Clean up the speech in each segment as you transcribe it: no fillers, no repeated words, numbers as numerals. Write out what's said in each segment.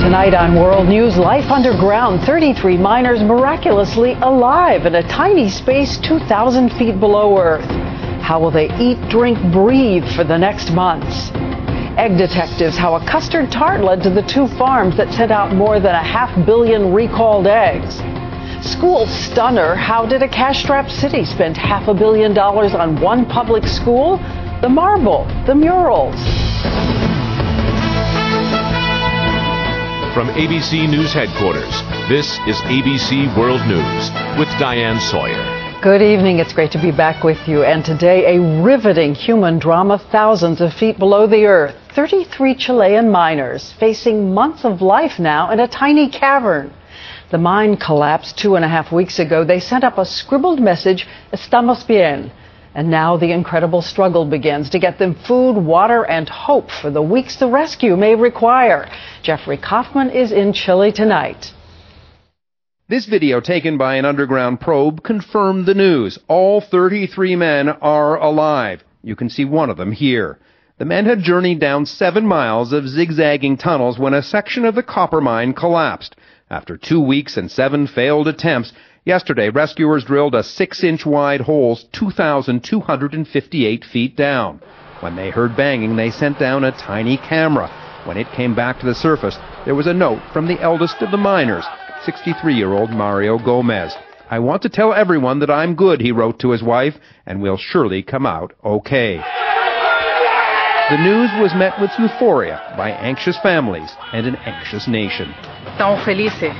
Tonight on World News, life underground, 33 miners miraculously alive in a tiny space 2,000 feet below Earth. How will they eat, drink, breathe for the next months? Egg detectives, how a custard tart led to the 2 farms that sent out more than 500 million recalled eggs. School stunner, how did a cash-strapped city spend $500 million on one public school? The marble, the murals. From ABC News headquarters, this is ABC World News with Diane Sawyer. Good evening. It's great to be back with you. And today, a riveting human drama thousands of feet below the earth. 33 Chilean miners facing months of life now in a tiny cavern. The mine collapsed 2.5 weeks ago. They sent up a scribbled message, "Estamos bien." And now the incredible struggle begins to get them food, water, and hope for the weeks the rescue may require. Jeffrey Kaufman is in Chile tonight. This video taken by an underground probe confirmed the news. All 33 men are alive. You can see one of them here. The men had journeyed down 7 miles of zigzagging tunnels when a section of the copper mine collapsed. After 2 weeks and 7 failed attempts, yesterday rescuers drilled a 6-inch wide hole 2,258 feet down. When they heard banging, they sent down a tiny camera. When it came back to the surface, there was a note from the eldest of the miners, 63-year-old Mario Gomez. "I want to tell everyone that I'm good," he wrote to his wife, "and we'll surely come out okay." The news was met with euphoria by anxious families and an anxious nation. Estamos felices.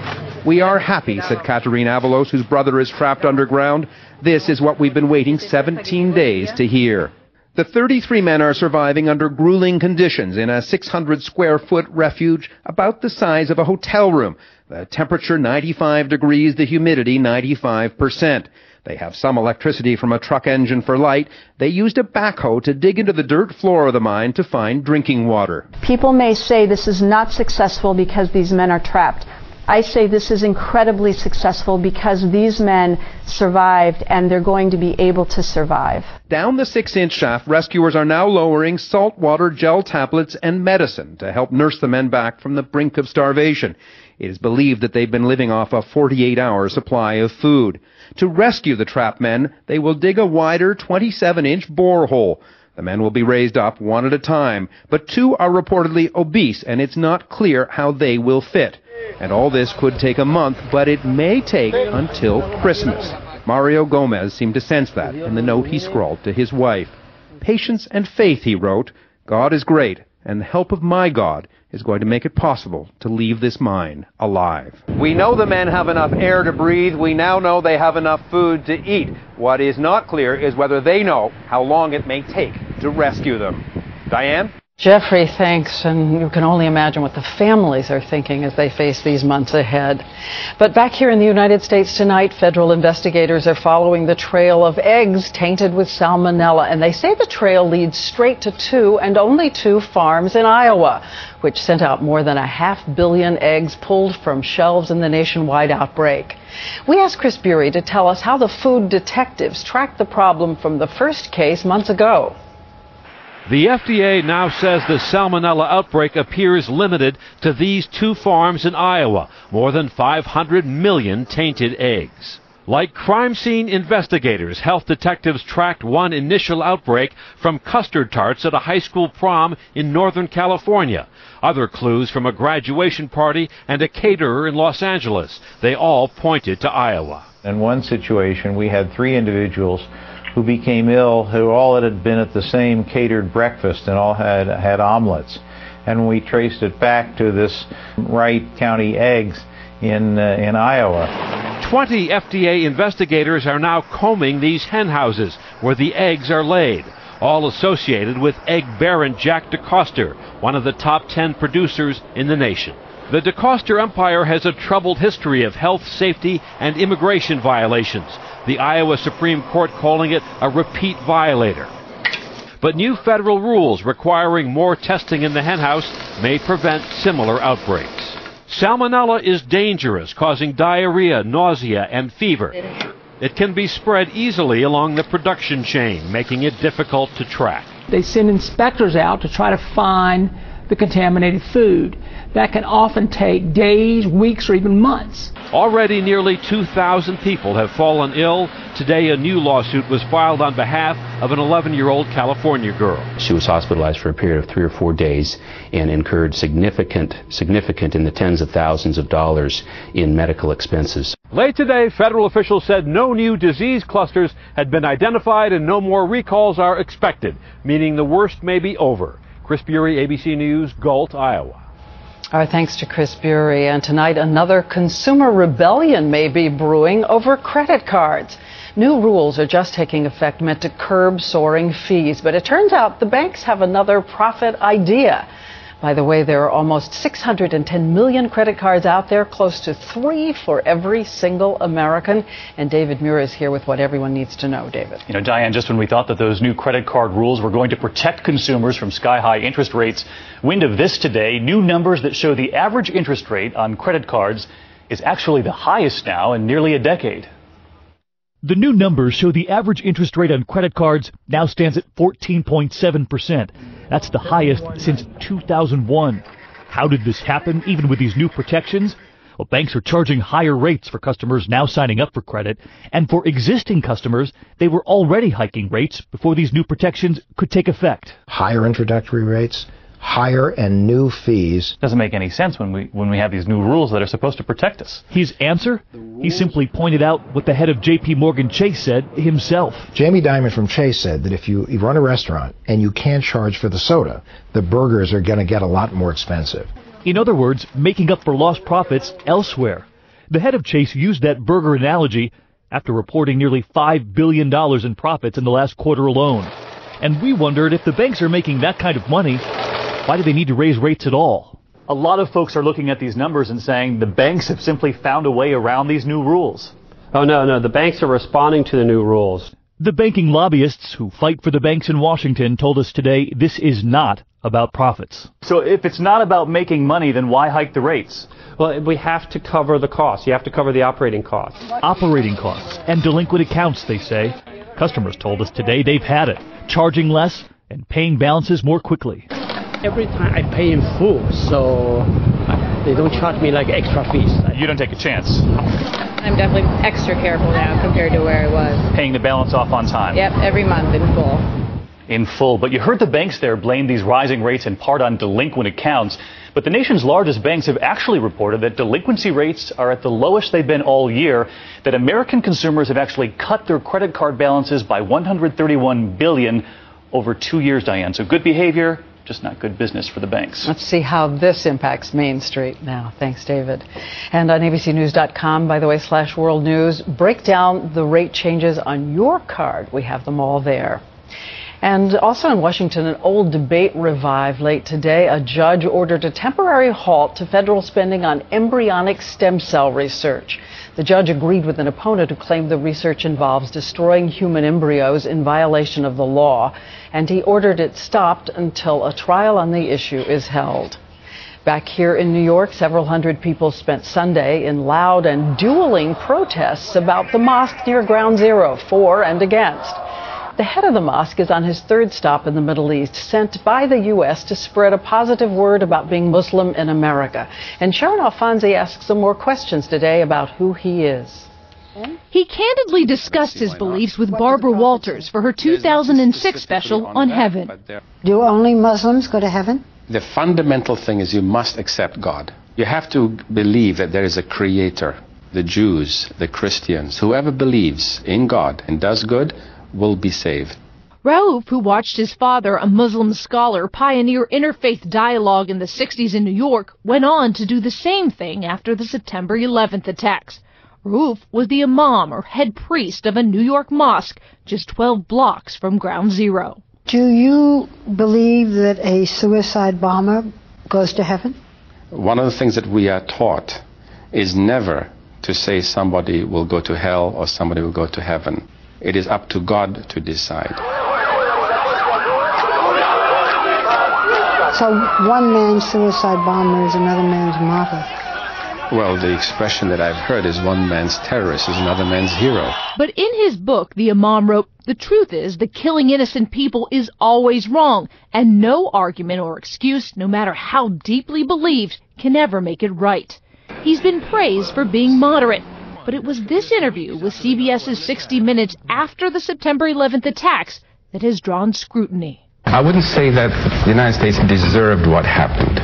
"We are happy," said Caterina Avalos, whose brother is trapped underground. "This is what we've been waiting 17 days to hear." The 33 men are surviving under grueling conditions in a 600-square-foot refuge about the size of a hotel room. The temperature 95 degrees, the humidity 95%. They have some electricity from a truck engine for light. They used a backhoe to dig into the dirt floor of the mine to find drinking water. People may say this is not successful because these men are trapped. I say this is incredibly successful because these men survived and they're going to be able to survive. Down the 6-inch shaft, rescuers are now lowering saltwater gel tablets and medicine to help nurse the men back from the brink of starvation. It is believed that they've been living off a 48-hour supply of food. To rescue the trapped men, they will dig a wider 27-inch borehole. The men will be raised up one at a time, but 2 are reportedly obese, and it's not clear how they will fit. And all this could take a month, but it may take until Christmas. Mario Gomez seemed to sense that in the note he scrawled to his wife. "Patience and faith," he wrote. "God is great, and the help of my God is going to make it possible to leave this mine alive." We know the men have enough air to breathe. We now know they have enough food to eat. What is not clear is whether they know how long it may take to rescue them. Diane? Jeffrey, thanks, and you can only imagine what the families are thinking as they face these months ahead. But back here in the United States tonight, federal investigators are following the trail of eggs tainted with salmonella, and they say the trail leads straight to 2 and only 2 farms in Iowa, which sent out more than 500 million eggs pulled from shelves in the nationwide outbreak. We asked Chris Bury to tell us how the food detectives tracked the problem from the first case months ago. The FDA now says the salmonella outbreak appears limited to these 2 farms in Iowa, more than 500 million tainted eggs. Like crime scene investigators, health detectives tracked one initial outbreak from custard tarts at a high school prom in Northern California. Other clues from a graduation party and a caterer in Los Angeles. They all pointed to Iowa. In one situation, we had 3 individuals who became ill, who all had been at the same catered breakfast and all had omelets. And we traced it back to this Wright County eggs in Iowa. 20 FDA investigators are now combing these hen houses where the eggs are laid, all associated with egg baron Jack DeCoster, one of the top 10 producers in the nation. The DeCoster empire has a troubled history of health, safety, and immigration violations, the Iowa Supreme Court calling it a repeat violator. But new federal rules requiring more testing in the henhouse may prevent similar outbreaks. Salmonella is dangerous, causing diarrhea, nausea, and fever. It can be spread easily along the production chain, making it difficult to track. They send inspectors out to try to find the contaminated food. That can often take days, weeks, or even months. Already nearly 2,000 people have fallen ill. Today a new lawsuit was filed on behalf of an 11-year-old California girl. She was hospitalized for a period of 3 or 4 days and incurred significant in the tens of thousands of dollars in medical expenses. Late today, federal officials said no new disease clusters had been identified and no more recalls are expected, meaning the worst may be over. Chris Bury, ABC News, Galt, Iowa. Our thanks to Chris Bury. And tonight, another consumer rebellion may be brewing over credit cards. New rules are just taking effect meant to curb soaring fees. But it turns out the banks have another profit idea. By the way, there are almost 610 million credit cards out there, close to 3 for every single American. And David Muir is here with what everyone needs to know. David. You know, Diane, just when we thought that those new credit card rules were going to protect consumers from sky-high interest rates, wind of this today, new numbers that show the average interest rate on credit cards is actually the highest now in nearly a decade. The new numbers show the average interest rate on credit cards now stands at 14.7%. That's the highest since 2001. How did this happen, even with these new protections? Well, banks are charging higher rates for customers now signing up for credit, and for existing customers, they were already hiking rates before these new protections could take effect. Higher introductory rates, higher and new fees. Doesn't make any sense when we have these new rules that are supposed to protect us. His answer? He simply pointed out what the head of J.P. Morgan Chase said himself. Jamie Dimon from Chase said that if you run a restaurant and you can't charge for the soda, the burgers are going to get a lot more expensive. In other words, making up for lost profits elsewhere. The head of Chase used that burger analogy after reporting nearly $5 billion in profits in the last quarter alone. And we wondered, if the banks are making that kind of money, why do they need to raise rates at all? A lot of folks are looking at these numbers and saying the banks have simply found a way around these new rules. Oh, no, the banks are responding to the new rules. The banking lobbyists who fight for the banks in Washington told us today this is not about profits. So if it's not about making money, then why hike the rates? Well, we have to cover the costs. You have to cover the operating costs. Operating costs and delinquent accounts, they say. Customers told us today they've had it, charging less and paying balances more quickly. Every time I pay in full, so they don't charge me like extra fees. You don't take a chance. I'm definitely extra careful now compared to where I was. Paying the balance off on time. Yep, every month in full. In full. But you heard the banks there blame these rising rates in part on delinquent accounts. But the nation's largest banks have actually reported that delinquency rates are at the lowest they've been all year, that American consumers have actually cut their credit card balances by $131 billion over 2 years, Diane. So good behavior, just not good business for the banks. Let's see how this impacts Main Street now. Thanks, David. And on abcnews.com, by the way, /World News, break down the rate changes on your card. We have them all there. And also in Washington, an old debate revived late today. A judge ordered a temporary halt to federal spending on embryonic stem cell research. The judge agreed with an opponent who claimed the research involves destroying human embryos in violation of the law, and he ordered it stopped until a trial on the issue is held. Back here in New York, several hundred people spent Sunday in loud and dueling protests about the mosque near Ground Zero, for and against. The head of the mosque is on his third stop in the Middle East, sent by the U.S. to spread a positive word about being Muslim in America. And Sharon Alfonsi asks some more questions today about who he is. He candidly discussed his beliefs with Barbara Walters for her 2006 special on heaven. Do only Muslims go to heaven? The fundamental thing is you must accept God. You have to believe that there is a creator. The Jews, the Christians, whoever believes in God and does good will be saved. Raouf, who watched his father, a Muslim scholar, pioneer interfaith dialogue in the 60s in New York, went on to do the same thing after the September 11th attacks. Raouf was the imam or head priest of a New York mosque just 12 blocks from Ground Zero. Do you believe that a suicide bomber goes to heaven? One of the things that we are taught is never to say somebody will go to hell or somebody will go to heaven. It is up to God to decide. So one man's suicide bomber is another man's martyr. Well, the expression that I've heard is one man's terrorist is another man's hero. But in his book, the imam wrote, "The truth is that killing innocent people is always wrong, and no argument or excuse, no matter how deeply believed, can ever make it right." He's been praised for being moderate, but it was this interview with CBS's 60 Minutes after the September 11th attacks that has drawn scrutiny. I wouldn't say that the United States deserved what happened,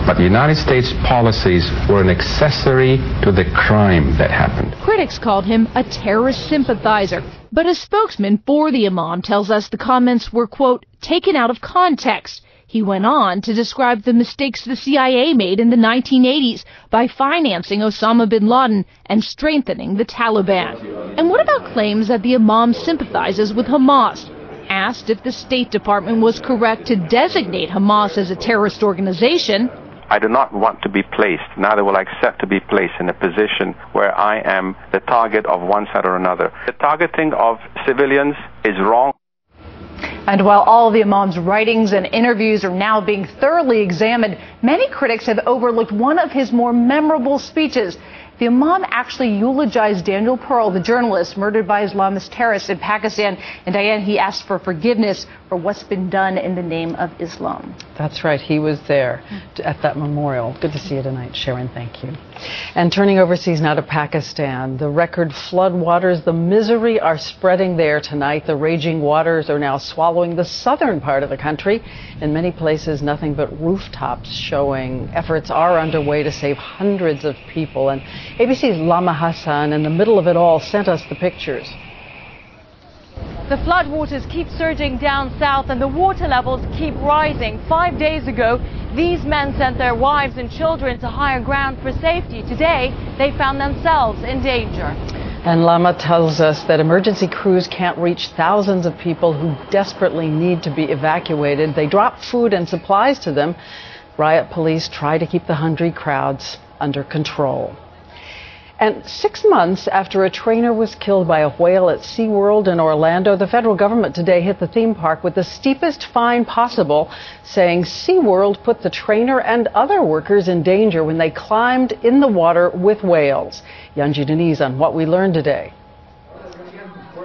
but the United States policies were an accessory to the crime that happened. Critics called him a terrorist sympathizer, but a spokesman for the imam tells us the comments were, quote, taken out of context. He went on to describe the mistakes the CIA made in the 1980s by financing Osama bin Laden and strengthening the Taliban. And what about claims that the imam sympathizes with Hamas? Asked if the State Department was correct to designate Hamas as a terrorist organization, I do not want to be placed, neither will I accept to be placed in a position where I am the target of one side or another. The targeting of civilians is wrong. And while all of the imam's writings and interviews are now being thoroughly examined, many critics have overlooked one of his more memorable speeches. The imam actually eulogized Daniel Pearl, the journalist murdered by Islamist terrorists in Pakistan. And Diane, he asked for forgiveness for what's been done in the name of Islam. That's right. He was there at that memorial. Good to see you tonight, Sharon. Thank you. And turning overseas now to Pakistan, the record flood waters, the misery are spreading there tonight. The raging waters are now swallowing the southern part of the country. In many places, nothing but rooftops showing. Efforts are underway to save hundreds of people. And ABC's Lama Hassan, in the middle of it all, sent us the pictures. The floodwaters keep surging down south and the water levels keep rising. 5 days ago, these men sent their wives and children to higher ground for safety. Today, they found themselves in danger. And Lama tells us that emergency crews can't reach thousands of people who desperately need to be evacuated. They drop food and supplies to them. Riot police try to keep the hungry crowds under control. And 6 months after a trainer was killed by a whale at SeaWorld in Orlando, the federal government today hit the theme park with the steepest fine possible, saying SeaWorld put the trainer and other workers in danger when they climbed in the water with whales. Yunji Denise on what we learned today.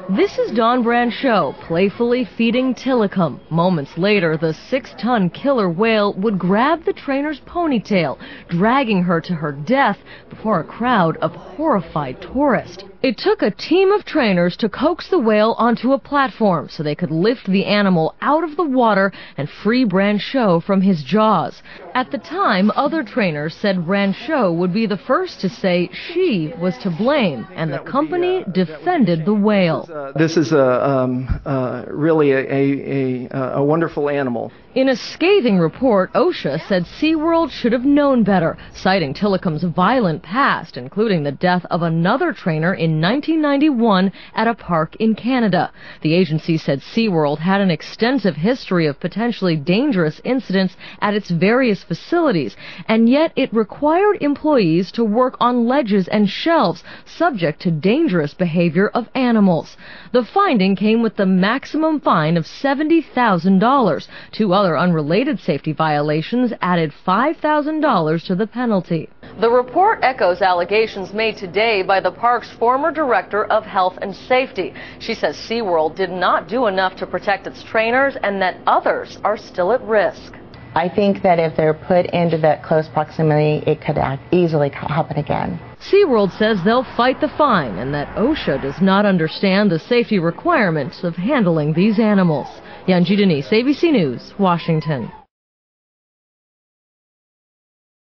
This is Dawn Brancheau playfully feeding Tilikum. Moments later, the 6-ton killer whale would grab the trainer's ponytail, dragging her to her death before a crowd of horrified tourists. It took a team of trainers to coax the whale onto a platform so they could lift the animal out of the water and free Brancheau from his jaws. At the time, other trainers said Brancheau would be the first to say she was to blame, and the company defended the whale. This is really a wonderful animal. In a scathing report, OSHA said SeaWorld should have known better, citing Tilikum's violent past, including the death of another trainer in 1991 at a park in Canada. The agency said SeaWorld had an extensive history of potentially dangerous incidents at its various facilities, and yet it required employees to work on ledges and shelves subject to dangerous behavior of animals. The finding came with the maximum fine of $70,000. Two other unrelated safety violations added $5,000 to the penalty. The report echoes allegations made today by the park's former director of health and safety. She says SeaWorld did not do enough to protect its trainers and that others are still at risk. I think that if they're put into that close proximity, it could easily happen again. SeaWorld says they'll fight the fine and that OSHA does not understand the safety requirements of handling these animals. Yunji Denise, ABC News, Washington.